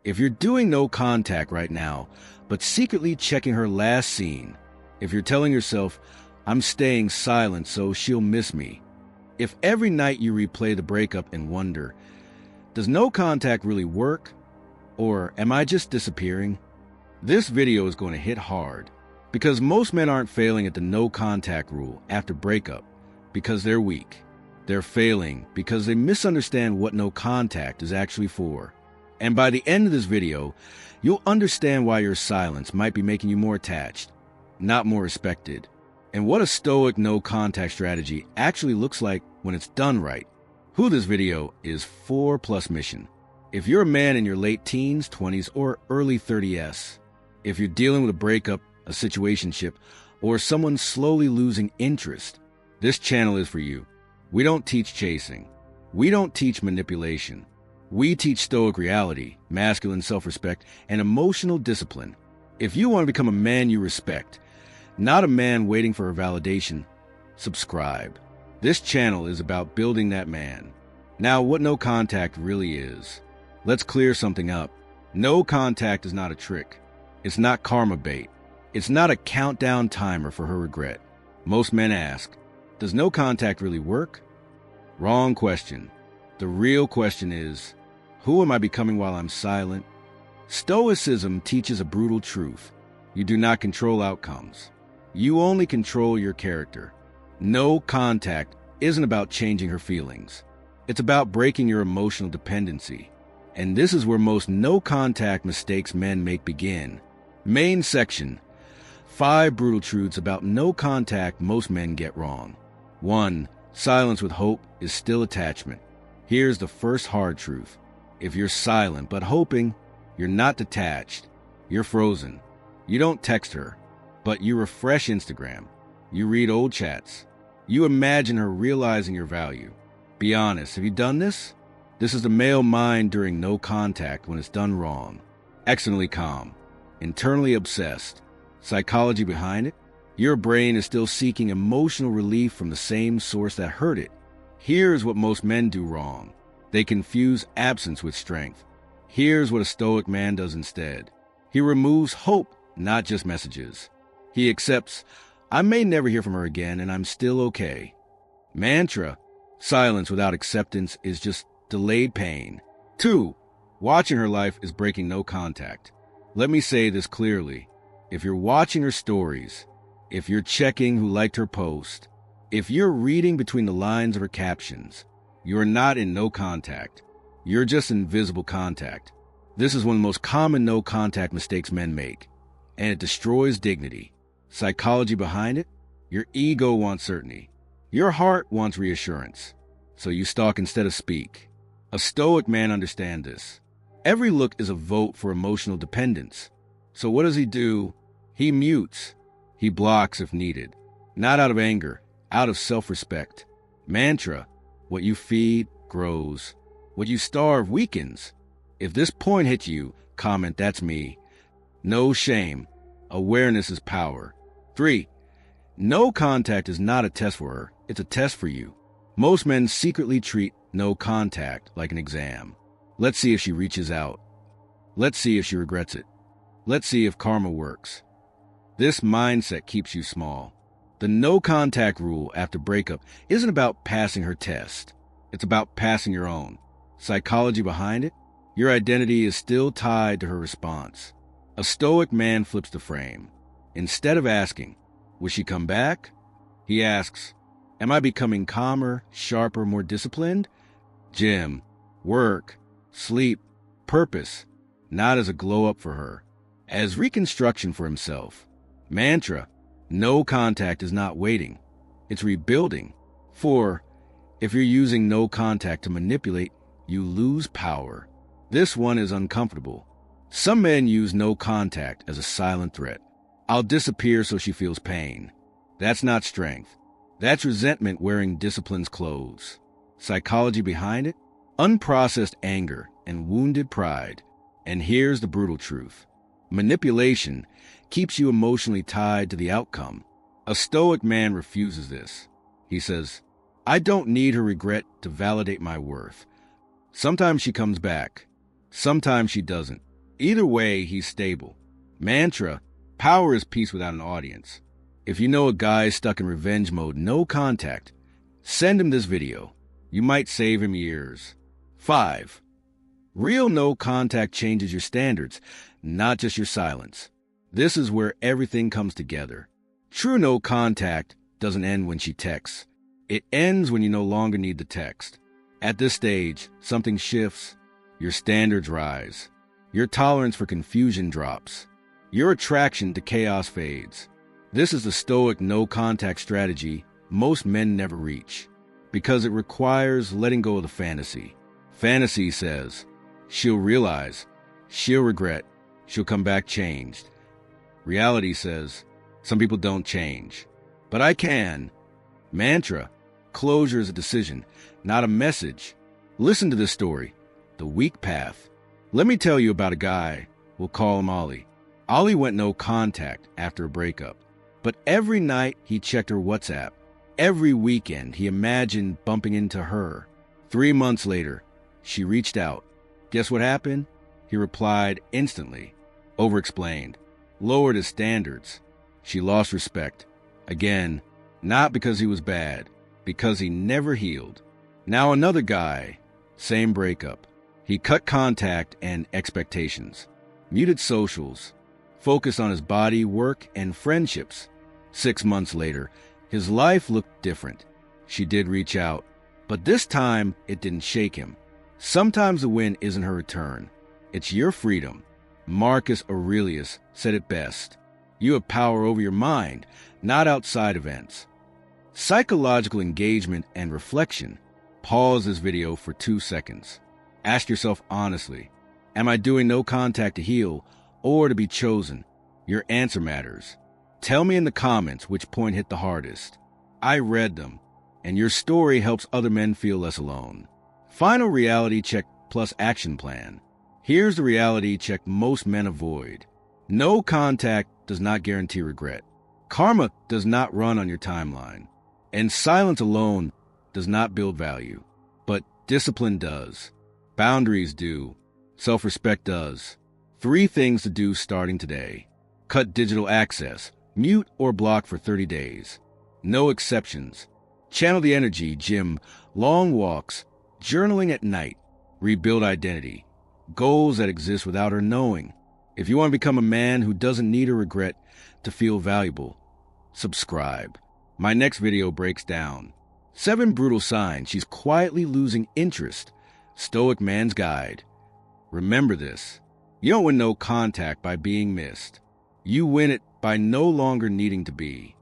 If you're doing no contact right now, but secretly checking her last scene, if you're telling yourself, I'm staying silent so she'll miss me, if every night you replay the breakup and wonder, does no contact really work? Or am I just disappearing? This video is going to hit hard because most men aren't failing at the no contact rule after breakup because they're weak. They're failing because they misunderstand what no contact is actually for. And by the end of this video, you'll understand why your silence might be making you more attached, not more respected, and what a stoic no contact strategy actually looks like when it's done right. Who this video is 4+ mission. If you're a man in your late teens, 20s, or early 30s, if you're dealing with a breakup, a situationship, or someone slowly losing interest, this channel is for you. We don't teach chasing. We don't teach manipulation. We teach stoic reality, masculine self-respect, and emotional discipline. If you want to become a man you respect, not a man waiting for a validation, subscribe. This channel is about building that man. Now, what no contact really is. Let's clear something up. No contact is not a trick. It's not karma bait. It's not a countdown timer for her regret. Most men ask, does no contact really work? Wrong question. The real question is, who am I becoming while I'm silent? Stoicism teaches a brutal truth. You do not control outcomes. You only control your character. No contact isn't about changing her feelings. It's about breaking your emotional dependency. And this is where most no contact mistakes men make begin. Main section: 5 brutal truths about no contact most men get wrong. 1. Silence with hope is still attachment. Here's the first hard truth. If you're silent but hoping, you're not detached. You're frozen. You don't text her, but you refresh Instagram. You read old chats. You imagine her realizing your value. Be honest, have you done this? This is the male mind during no contact when it's done wrong. Externally calm. Internally obsessed. Psychology behind it? Your brain is still seeking emotional relief from the same source that hurt it. Here's what most men do wrong. They confuse absence with strength. Here's what a stoic man does instead. He removes hope, not just messages. He accepts, I may never hear from her again and I'm still okay. Mantra: silence without acceptance is just delayed pain. 2. Watching her life is breaking no contact. Let me say this clearly. If you're watching her stories, if you're checking who liked her post, if you're reading between the lines of her captions, you're not in no contact. You're just in visible contact. This is one of the most common no contact mistakes men make, and it destroys dignity. Psychology behind it? Your ego wants certainty. Your heart wants reassurance. So you stalk instead of speak. A stoic man understands this. Every look is a vote for emotional dependence. So what does he do? He mutes. He blocks if needed. Not out of anger, out of self-respect. Mantra: what you feed grows. What you starve weakens. If this point hits you, comment, that's me. No shame. Awareness is power. 3. No contact is not a test for her. It's a test for you. Most men secretly treat no contact like an exam. Let's see if she reaches out. Let's see if she regrets it. Let's see if karma works. This mindset keeps you small. The no contact rule after breakup isn't about passing her test. It's about passing your own. Psychology behind it? Your identity is still tied to her response. A stoic man flips the frame. Instead of asking, will she come back? He asks, am I becoming calmer, sharper, more disciplined? Gym, work, sleep, purpose, not as a glow-up for her, as reconstruction for himself. Mantra: no contact is not waiting. It's rebuilding. 4. If you're using no contact to manipulate, you lose power. This one is uncomfortable. Some men use no contact as a silent threat. I'll disappear so she feels pain. That's not strength. That's resentment wearing discipline's clothes. Psychology behind it? Unprocessed anger and wounded pride. And here's the brutal truth. Manipulation keeps you emotionally tied to the outcome. A stoic man refuses this. He says, I don't need her regret to validate my worth. Sometimes she comes back. Sometimes she doesn't. Either way, he's stable. Mantra: power is peace without an audience. If you know a guy stuck in revenge mode, no contact, send him this video. You might save him years. 5. Real no contact changes your standards, not just your silence. This is where everything comes together. True no contact doesn't end when she texts. It ends when you no longer need the text. At this stage, something shifts. Your standards rise. Your tolerance for confusion drops. Your attraction to chaos fades. This is the Stoic no-contact strategy most men never reach, because it requires letting go of the fantasy. Fantasy says, she'll realize, she'll regret, she'll come back changed. Reality says, some people don't change, but I can. Mantra: closure is a decision, not a message. Listen to this story, The Weak Path. Let me tell you about a guy. We'll call him Ollie. Ollie went no contact after a breakup, but every night he checked her WhatsApp. Every weekend he imagined bumping into her. 3 months later, she reached out. Guess what happened? He replied instantly. Over-explained. Lowered his standards. She lost respect. Again, not because he was bad, because he never healed. Now another guy, same breakup. He cut contact and expectations, muted socials, focused on his body, work, and friendships. 6 months later, his life looked different. She did reach out, but this time it didn't shake him. Sometimes the win isn't her return. It's your freedom. Marcus Aurelius said it best. You have power over your mind, not outside events. Psychological engagement and reflection. Pause this video for 2 seconds. Ask yourself honestly, am I doing no contact to heal or to be chosen? Your answer matters. Tell me in the comments which point hit the hardest. I read them, and your story helps other men feel less alone. Final reality check plus action plan. Here's the reality check most men avoid. No contact does not guarantee regret. Karma does not run on your timeline. And silence alone does not build value. But discipline does. Boundaries do. Self-respect does. 3 things to do starting today. Cut digital access. Mute or block for 30 days. No exceptions. Channel the energy, gym, long walks, journaling at night. Rebuild identity. Goals that exist without her knowing. If you want to become a man who doesn't need a regret to feel valuable, subscribe. My next video breaks down 7 brutal signs she's quietly losing interest. Stoic Man's Guide. Remember this. You don't win no contact by being missed. You win it by no longer needing to be.